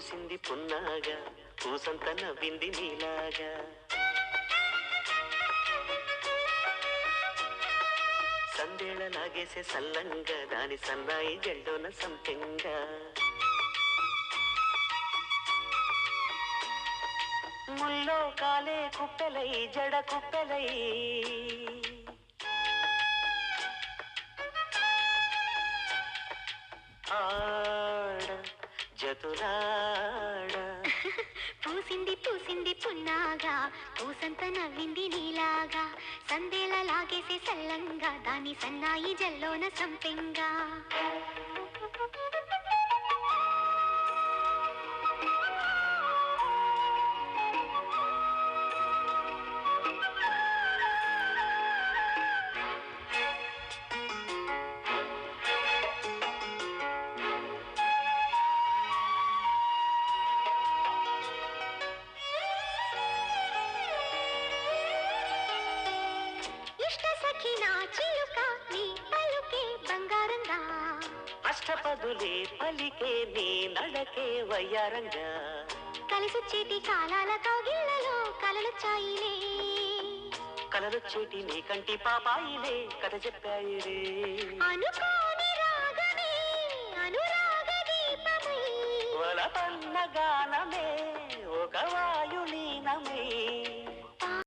పూసింది పున్నాగా పూసంత నవ్వింది నీలాగా సందేళ లాగేసే సల్లంగా దాని సన్నాయి జెండోన సంపెంగా ముల్లో కాలే కుప్పెలై జడ కుప్పెలై ఆడ జతులాడ పూసింది పూసింది పున్నాగా పూసంత నవ్వింది నీలాగా సందేల లాగేసే సల్లంగా దాని సన్నాయి జల్లోన సంపెంగా అష్టపదులే పలికే నీ నడకే వయ్యారంగా కలిసొచ్చేటి కాలాల కౌగిళ్లలో కలలొచ్చాయిలే కలలొచ్చేటి నీ కంటి పాపాయిలే కథ చెప్పాయిలే అనుకోని రాగమే అనురాగ దీపమై వలపన్న గానమే